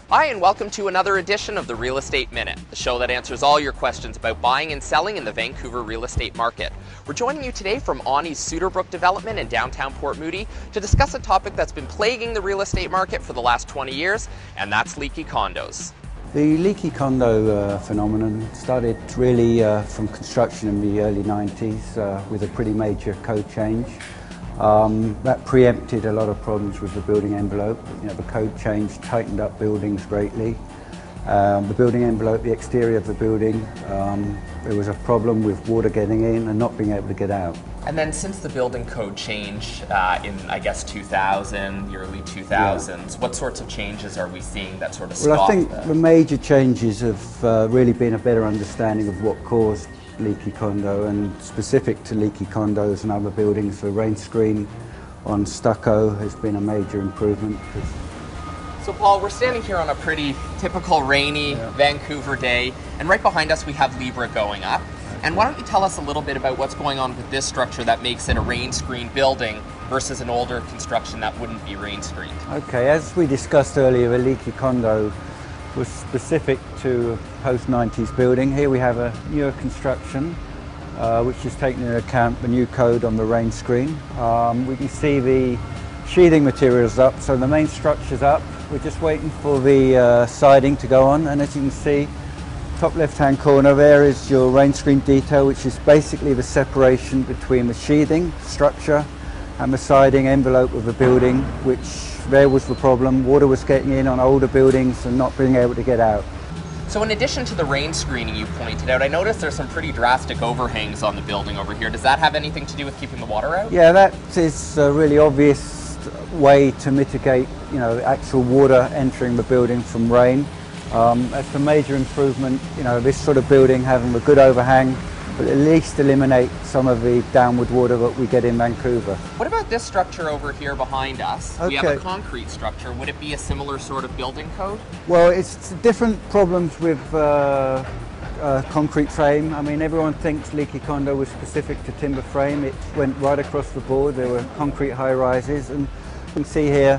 Hi, and welcome to another edition of the Real Estate Minute, the show that answers all your questions about buying and selling in the Vancouver real estate market. We're joining you today from Auni's Suterbrook development in downtown Port Moody to discuss a topic that's been plaguing the real estate market for the last 20 years, and that's leaky condos. The leaky condo phenomenon started really from construction in the early 90s with a pretty major code change. That preempted a lot of problems with the building envelope. You know, the code change tightened up buildings greatly. The building envelope, the exterior of the building, there was a problem with water getting in and not being able to get out. And then since the building code change in, I guess, 2000, the early 2000s, what sorts of changes are we seeing that sort of stopped? Well, I think the major changes have really been a better understanding of what caused leaky condo, and specific to leaky condos and other buildings, the rain screen on stucco has been a major improvement. So Paul, we're standing here on a pretty typical rainy Vancouver day, and right behind us we have Libra going up. And why don't you tell us a little bit about what's going on with this structure that makes it a rain screen building versus an older construction that wouldn't be rain screened? Okay, as we discussed earlier, a leaky condo was specific to a post-90s building. Here we have a newer construction which is taking into account the new code on the rain screen. We can see the sheathing materials up, so the main structure's up. We're just waiting for the siding to go on, and as you can see, top left-hand corner there is your rain screen detail, which is basically the separation between the sheathing structure and the siding envelope of the building, which there was the problem. Water was getting in on older buildings and not being able to get out. So in addition to the rain screening you pointed out, I noticed there's some pretty drastic overhangs on the building over here. Does that have anything to do with keeping the water out? Yeah, that is a really obvious way to mitigate, you know, actual water entering the building from rain. That's a major improvement, you know, this sort of building having a good overhang, but at least eliminate some of the downward water that we get in Vancouver. What about this structure over here behind us? Okay. We have a concrete structure. Would it be a similar sort of building code? Well, it's different problems with concrete frame. I mean, everyone thinks leaky condo was specific to timber frame. It went right across the board. There were concrete high-rises, and you can see here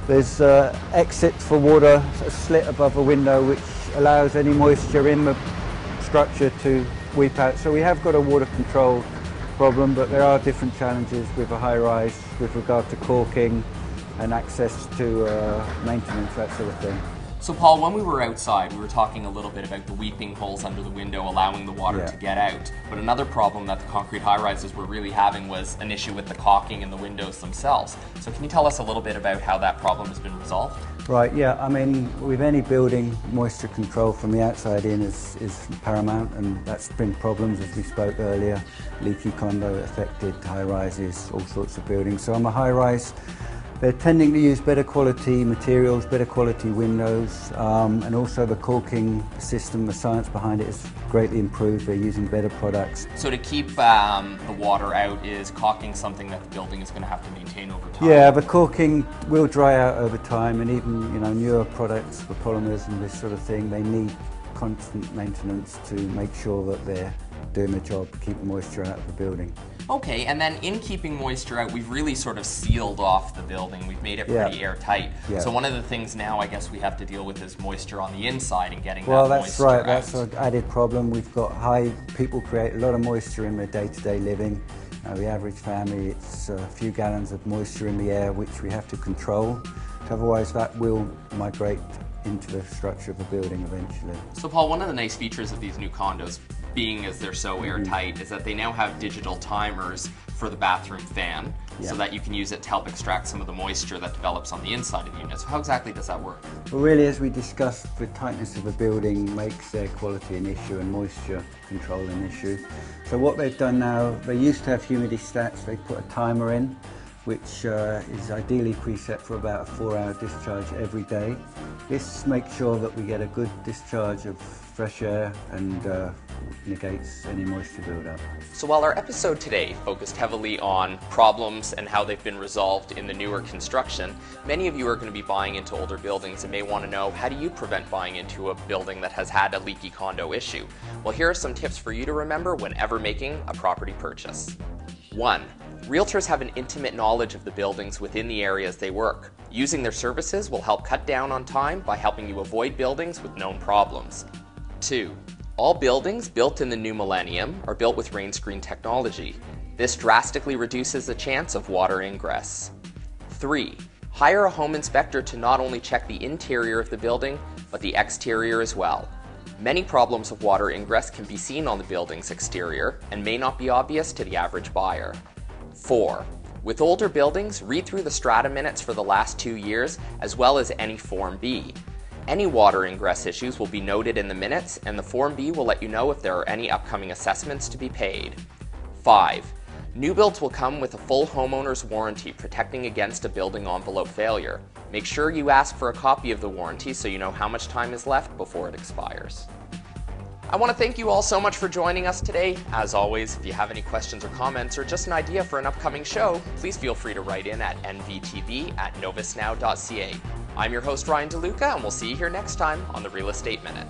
there's exit for water, a slit above a window which allows any moisture in the structure to weep out. So we have got a water control problem, but there are different challenges with a high-rise with regard to caulking and access to maintenance, that sort of thing. So Paul, when we were outside, we were talking a little bit about the weeping holes under the window allowing the water to get out. But another problem that the concrete high-rises were really having was an issue with the caulking in the windows themselves. So can you tell us a little bit about how that problem has been resolved? Right, yeah, I mean, with any building, moisture control from the outside in is paramount, and that's been problems, as we spoke earlier. Leaky condo affected high-rises, all sorts of buildings. So on a high-rise, they're tending to use better quality materials, better quality windows, and also the caulking system, the science behind it is greatly improved. They're using better products. So to keep the water out, is caulking something that the building is going to have to maintain over time? Yeah, the caulking will dry out over time, and even, you know, newer products, the polymers and this sort of thing, they need constant maintenance to make sure that they're doing the job, keep moisture out of the building. Okay, and then in keeping moisture out, we've really sort of sealed off the building. We've made it pretty airtight. Yeah. So one of the things now I guess we have to deal with is moisture on the inside and getting that moisture out. Well, that's right. That's an added problem. We've got people create a lot of moisture in their day-to-day living. The average family, it's a few gallons of moisture in the air, which we have to control. Otherwise, that will migrate into the structure of the building eventually. So Paul, one of the nice features of these new condos, being as they're so airtight, is that they now have digital timers for the bathroom fan, so that you can use it to help extract some of the moisture that develops on the inside of the unit. So how exactly does that work? Well, really, as we discussed, the tightness of a building makes air quality an issue and moisture control an issue. So what they've done now, they used to have humidity stats, they put a timer in, which is ideally preset for about a 4-hour discharge every day. This makes sure that we get a good discharge of fresh air and negates any moisture buildup. So while our episode today focused heavily on problems and how they've been resolved in the newer construction, many of you are going to be buying into older buildings and may want to know, how do you prevent buying into a building that has had a leaky condo issue? Well, here are some tips for you to remember whenever making a property purchase. 1. Realtors have an intimate knowledge of the buildings within the areas they work. Using their services will help cut down on time by helping you avoid buildings with known problems. 2. All buildings built in the new millennium are built with rain screen technology. This drastically reduces the chance of water ingress. 3. Hire a home inspector to not only check the interior of the building, but the exterior as well. Many problems of water ingress can be seen on the building's exterior and may not be obvious to the average buyer. 4. With older buildings, read through the strata minutes for the last 2 years, as well as any Form B. Any water ingress issues will be noted in the minutes, and the Form B will let you know if there are any upcoming assessments to be paid. 5. New builds will come with a full homeowner's warranty protecting against a building envelope failure. Make sure you ask for a copy of the warranty so you know how much time is left before it expires. I want to thank you all so much for joining us today. As always, if you have any questions or comments or just an idea for an upcoming show, please feel free to write in at nvtv@novusnow.ca. I'm your host, Ryan DeLuca, and we'll see you here next time on the Real Estate Minute.